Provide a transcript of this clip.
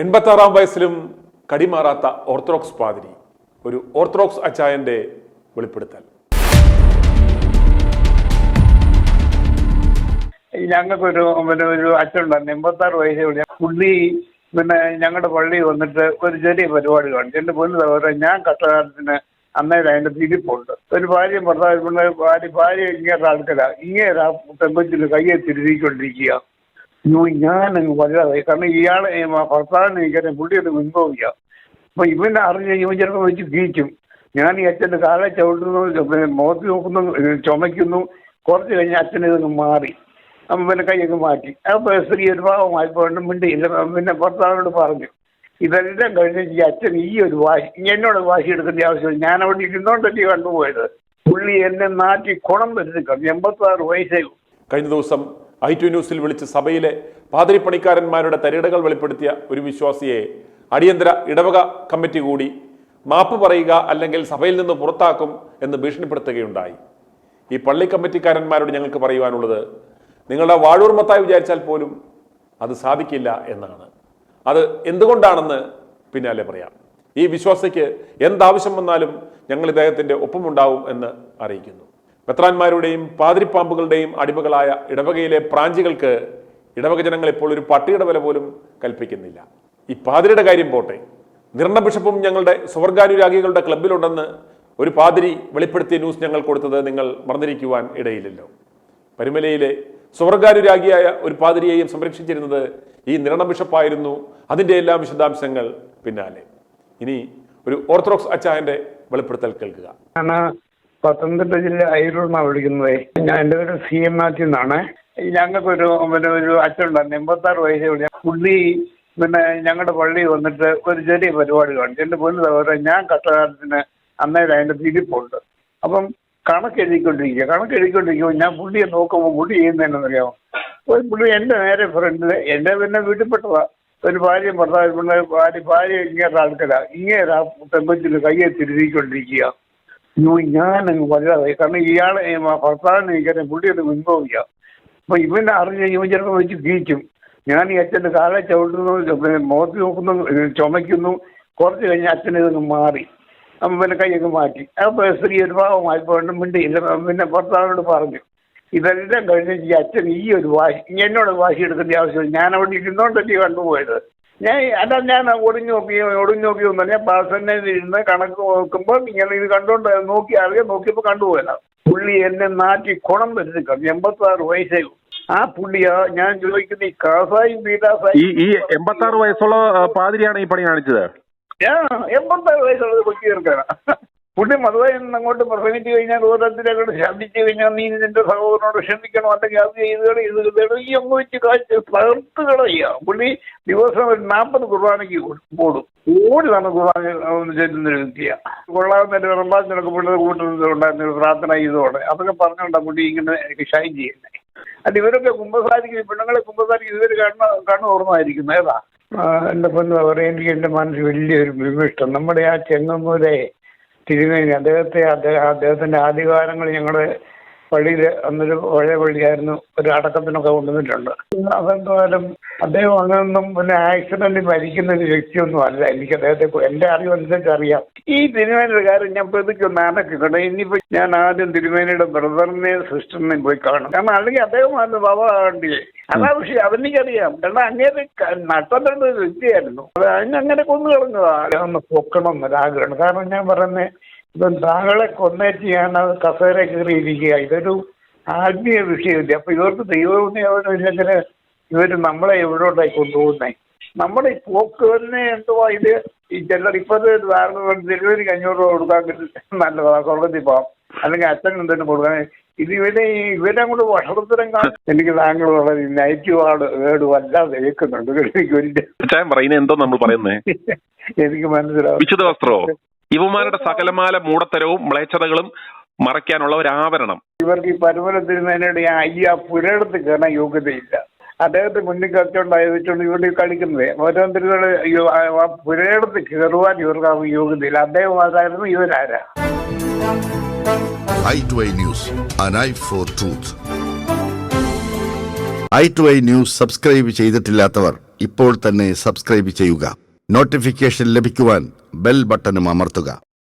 86-ാം വയസ്സിലും കടിമാറാത്ത ഓർത്തഡോക്സ് പാതിരി, ഒരു ഓർത്തഡോക്സ് അച്ചായന്റെ വെളിപ്പെടുത്തൽ. ഞങ്ങൾക്കൊരു ഒരു അച്ഛനുണ്ടായിരുന്നു, 86 വയസ്സേ. പുള്ളി ഞങ്ങളുടെ പള്ളി വന്നിട്ട് ഒരു ചെറിയ പരിപാടി കാണിച്ചു. എന്റെ പൊന്നു സഹോദരൻ, ഞാൻ കഷ്ടകാലത്തിന് അന്നേരം അതിന്റെ തിരിപ്പുണ്ട്. ഒരു ഭാര്യയും ഭർത്താവ് ഭാര്യ ഇങ്ങേറെ ആൾക്കാരാ, ഇങ്ങേറെ പെങ്കൊച്ചിന് കയ്യെ തിരുതിക്കൊണ്ടിരിക്കുക. ഞാൻ വലുതായി. കാരണം ഇയാളെ ഭർത്താവിന് ഇങ്ങനെ പുള്ളിയൊന്ന് മുൻപോവില്ല. അപ്പൊ ഇവനെ അറിഞ്ഞ് ഇവൻ ചിലപ്പോൾ വെച്ച് കീച്ചും. ഞാൻ ഈ അച്ഛൻ്റെ കാലെ ചവിട്ടുന്നു, മുഖത്ത് നോക്കുന്നു, ചുമയ്ക്കുന്നു. കുറച്ച് കഴിഞ്ഞ് അച്ഛൻ ഇതൊന്ന് മാറി, പിന്നെ കൈയൊക്കെ മാറ്റി. അപ്പോൾ സ്ത്രീ ഒരു ഭാവമായിപ്പോണ്ട് മിണ്ടിയില്ല. പിന്നെ ഭർത്താവിനോട് പറഞ്ഞു. ഇതെല്ലാം കഴിഞ്ഞ് ഈ അച്ഛൻ ഈ ഒരു എന്നോട് വാശി എടുക്കേണ്ട ആവശ്യമില്ല. ഞാൻ അവിടെ ഇരുന്നോണ്ടല്ലേ കണ്ടുപോയത്. പുള്ളി എന്നെ നാട്ടി കുണം വരുത്തിക്കണം. 86 വയസ്സേ. കഴിഞ്ഞ ദിവസം i2 ന്യൂസിൽ വിളിച്ച് സഭയിലെ പാതിരിപ്പണിക്കാരന്മാരുടെ തരികിടകൾ വെളിപ്പെടുത്തിയ ഒരു വിശ്വാസിയെ അടിയന്തര ഇടവക കമ്മിറ്റി കൂടി മാപ്പ് പറയുക, അല്ലെങ്കിൽ സഭയിൽ നിന്ന് പുറത്താക്കും എന്ന് ഭീഷണിപ്പെടുത്തുകയുണ്ടായി. ഈ പള്ളി കമ്മിറ്റിക്കാരന്മാരോട് ഞങ്ങൾക്ക് പറയുവാനുള്ളത്, നിങ്ങളുടെ വാഴൂർ മത്തായി വിചാരിച്ചാൽ പോലും അത് സാധിക്കില്ല എന്നാണ്. അത് എന്തുകൊണ്ടാണെന്ന് പിന്നാലെ പറയാം. ഈ വിശ്വാസിക്ക് എന്താവശ്യം വന്നാലും ഞങ്ങൾ ഇദ്ദേഹത്തിൻ്റെ ഒപ്പമുണ്ടാവും എന്ന് അറിയിക്കുന്നു. മെത്രാന്മാരുടെയും പാതിരിപ്പാമ്പുകളുടെയും അടിമകളായ ഇടവകയിലെ പ്രാഞ്ചികൾക്ക് ഇടവക ജനങ്ങൾ ഇപ്പോൾ ഒരു പട്ടിയുടെ വില പോലും കൽപ്പിക്കുന്നില്ല. ഈ പാതിരിയുടെ കാര്യം പോട്ടെ, നിർണ ബിഷപ്പും ഞങ്ങളുടെ സ്വർഗാനുരാഗികളുടെ ക്ലബിലുണ്ടെന്ന് ഒരു പാതിരി വെളിപ്പെടുത്തിയ ന്യൂസ് ഞങ്ങൾ കൊടുത്തത് നിങ്ങൾ മറന്നിരിക്കുവാൻ ഇടയില്ലല്ലോ. പരുമലയിലെ സ്വർഗാനുരാഗിയായ ഒരു പാതിരിയെയും സംരക്ഷിച്ചിരുന്നത് ഈ നിർണ ബിഷപ്പായിരുന്നു. അതിൻ്റെ എല്ലാ വിശദാംശങ്ങൾ പിന്നാലെ. ഇനി ഒരു ഓർത്തഡോക്സ് അച്ചായന്റെ വെളിപ്പെടുത്തൽ കേൾക്കുക. പത്തനംതിട്ട ജില്ല അയിരൂർന്നാണ് വിളിക്കുന്നത്. എൻ്റെ പേര് CM മാത്യു എന്നാണ്. ഞങ്ങൾക്കൊരു ഒരു അച്ഛനുണ്ടായിരുന്നു, 86 വയസ്സേ. പുള്ളി ഞങ്ങളുടെ പള്ളി വന്നിട്ട് ഒരു ചെറിയ പരിപാടി കാണിച്ചു. എൻ്റെ പൊന്നു സഹോദരൻ, ഞാൻ കഷ്ടകാലത്തിന് അന്നേരം അതിന്റെ തിരിപ്പുണ്ട്. അപ്പം കണക്കെഴുതിക്കൊണ്ടിരിക്കുമ്പോൾ ഞാൻ പുള്ളിയെ നോക്കുമ്പോൾ പുള്ളി ചെയ്യുന്നതെന്നറിയാമോ? പുള്ളി എൻ്റെ നേരെ ഫ്രണ്ടിൽ, എൻ്റെ പിന്നെ വീട്ടിൽപ്പെട്ടതാ, ഒരു ഭാര്യയും ഭർത്താവ് ഭാര്യ ഇങ്ങേറെ ആൾക്കാരാ, ഇങ്ങേറെ പെങ്കൊച്ചിന് കയ്യെ തിരുതിക്കൊണ്ടിരിക്കുക. ഞാൻ വലുതായി. കാരണം ഇയാളെ ഭർത്താവിന് ഇങ്ങനെ പുള്ളിയൊന്ന് മുൻപോവില്ല. അപ്പൊ ഇവനെ അറിഞ്ഞ് ഇവൻ ചിലപ്പോൾ വെച്ച് കീച്ചും. ഞാൻ ഈ അച്ഛൻ്റെ കാലെ ചവിട്ടുന്നു, മുഖത്ത് നോക്കുന്നു, ചുമയ്ക്കുന്നു. കുറച്ച് കഴിഞ്ഞ് അച്ഛൻ ഇതൊന്ന് മാറി, പിന്നെ കൈയൊക്കെ മാറ്റി. അപ്പോൾ സ്ത്രീ ഒരു ഭാവമായിപ്പോണ്ട് മിണ്ടിയില്ല. പിന്നെ ഭർത്താവിനോട് പറഞ്ഞു. ഇതെല്ലാം കഴിഞ്ഞ് ഈ അച്ഛൻ ഈ ഒരു എന്നോട് വാശി എടുക്കേണ്ട ആവശ്യമില്ല. ഞാൻ അവിടെ ഇരുന്നോണ്ടല്ലേ കണ്ടുപോയത്. ഞാൻ ഒടിഞ്ഞു നോക്കിയൊന്നും ഞാൻ പാസന്നെ ഇരുന്ന് കണക്ക് നോക്കുമ്പോൾ ഇങ്ങനെ ഇത് കണ്ടോണ്ട് നോക്കിയപ്പോൾ കണ്ടുപോയതാ. പുള്ളി എന്നെ നാട്ടി കുണം വരുത്തിക്കണം. 86 വയസ്സേ. ആ പുള്ളിയാ ഞാൻ ചോദിക്കുന്ന ഈ കാസായും പീഡാസായും. ഈ 86 വയസ്സുള്ള പാതിരിയാണ് ഈ പണി കാണിച്ചത്. 86 വയസ്സുള്ളത് കൊച്ചു ചേർക്കാനാ. പുള്ളി മതമായി അങ്ങോട്ട് പ്രസംഗിച്ചു കഴിഞ്ഞാൽ ഓരോരുത്തരങ്ങോട്ട് ശബ്ദിച്ചു കഴിഞ്ഞാൽ നീ നിന്റെ സഹോദരനോട് ക്ഷമിക്കണം, അല്ലെങ്കിൽ അത് ചെയ്തുകളി ഈ അങ്ങ് വെച്ച് കാഴ്ച തകർത്ത് കളയുക. പുള്ളി ദിവസം ഒരു 40 കുർബാനയ്ക്ക് ഓടും. ഓടിതാണ് കുർബാന ചെല്ലുന്ന വ്യക്തിയ. കൊള്ളാവുന്ന റംബാസിനൊക്കെ പുള്ളിയുടെ കൂട്ടുണ്ടായിരുന്ന പ്രാർത്ഥന ചെയ്തോടെ അതൊക്കെ പറഞ്ഞുകൊണ്ടാണ് പുള്ളി ഇങ്ങനെ ഷൈൻ ചെയ്യുന്നത്. അല്ല, ഇവരൊക്കെ കുമ്പസാരിക്കും, പെണ്ണുങ്ങളെ കുമ്പസാരിക്കും. ഇവർ കണ്ണു ഓർമ്മയായിരിക്കും. ഏതാ എൻ്റെ പൊന്നു പറയാം, എനിക്ക് എൻ്റെ മനസ്സ് വലിയൊരു വിമിഷ്ടം. നമ്മുടെ ആ ചെങ്ങന്നൂരെ തിരുമേനി, അദ്ദേഹത്തിന്റെ ആദ്യകാലങ്ങൾ ഞങ്ങളുടെ പള്ളിയിൽ അന്നൊരു പഴയ പള്ളിയായിരുന്നു, ഒരു അടക്കത്തിനൊക്കെ കൊണ്ടുവന്നിട്ടുണ്ട്. അതെന്തായാലും അദ്ദേഹം അങ്ങനൊന്നും പിന്നെ ആക്സിഡന്റിൽ മരിക്കുന്ന ഒരു വ്യക്തിയൊന്നും അല്ല. എനിക്ക് അദ്ദേഹത്തെ എൻ്റെ അറിവനുസരിച്ച് അറിയാം. ഈ തിരുമേനിയുടെ കാര്യം ഞാൻ പ്രതിക്കൊന്ന് അടക്കിക്കട്ടെ. ഇനിയിപ്പോ ഞാൻ ആദ്യം തിരുമേനിയുടെ ബ്രദറിനെ സിസ്റ്ററിനെയും പോയി കാണും. കാരണം അല്ലെങ്കിൽ അദ്ദേഹം വന്ന് ബാബാണ്ടിയെ അതാ വിഷയം. അതെനിക്കറിയാം. കാരണം അങ്ങേര് നട്ടേണ്ട ഒരു വ്യക്തിയായിരുന്നു. അത് അതിനങ്ങനെ കൊന്നു കളഞ്ഞതാ. ഒന്ന് പൊക്കണം എന്നൊരാഗ്രഹമാണ്. കാരണം ഞാൻ പറയുന്നത്, ഇപ്പം താങ്കളെ കൊന്നേറ്റ് ഞാൻ അത് കസേര കയറിയിരിക്കുക. ഇതൊരു ആത്മീയ വിഷയമില്ല. അപ്പൊ ഇവർക്ക് ദൈവമില്ലെങ്കിൽ ഇവര് നമ്മളെ എവിടോട്ടായി കൊണ്ടുപോകുന്നേ? നമ്മുടെ ഈ പോക്ക് തന്നെ എന്തുവാ ഇത്? ഈ ചിലർ ഇപ്പോഴത്തെ ധാരണ ഡെലിവറിക്ക് 500 രൂപ കൊടുക്കാൻ നല്ലതാണ്, സ്വർഗത്തിൽ പോകാം, അല്ലെങ്കിൽ അച്ഛൻ എന്തെങ്കിലും കൊടുക്കാൻ. ഇത് ഇവരെ അങ്ങോട്ട് വഷളത്തരം കാണും. എനിക്ക് താങ്കൾ വളരെ നൈറ്റ് വേർഡ് വല്ലാതെ കേൾക്കുന്നുണ്ട്. എനിക്ക് മനസ്സിലാവും. ഇവന്മാരുടെ സകലമാല മൂടത്തരവും മ്ലേച്ഛതകളും മറയ്ക്കാനുള്ള ഒരു ആവരണം. ഇവർക്ക് ഈ പരമരത്തിരുന്നതിനോട് അയ്യ പുരയിടത്ത് കയറാൻ യോഗ്യതയില്ല. അദ്ദേഹത്തെ മുന്നിൽ കച്ചുണ്ടായതുകൊണ്ട് ഇവരുടെ കളിക്കുന്നത് ഓരോരുത്തരുടെ പുരയിടത്ത് കയറുവാൻ ഇവർക്ക് യോഗ്യതയില്ല. അദ്ദേഹം അതായിരുന്നു, ഇവരാരാ? i2i News, an eye for truth. i2i News subscribe ചെയ്തിട്ടില്ലാത്തവർ ഇപ്പോൾ തന്നെ സബ്സ്ക്രൈബ് ചെയ്യുക. നോട്ടിഫിക്കേഷൻ ലഭിക്കുവാൻ ബെൽ ബട്ടണും അമർത്തുക.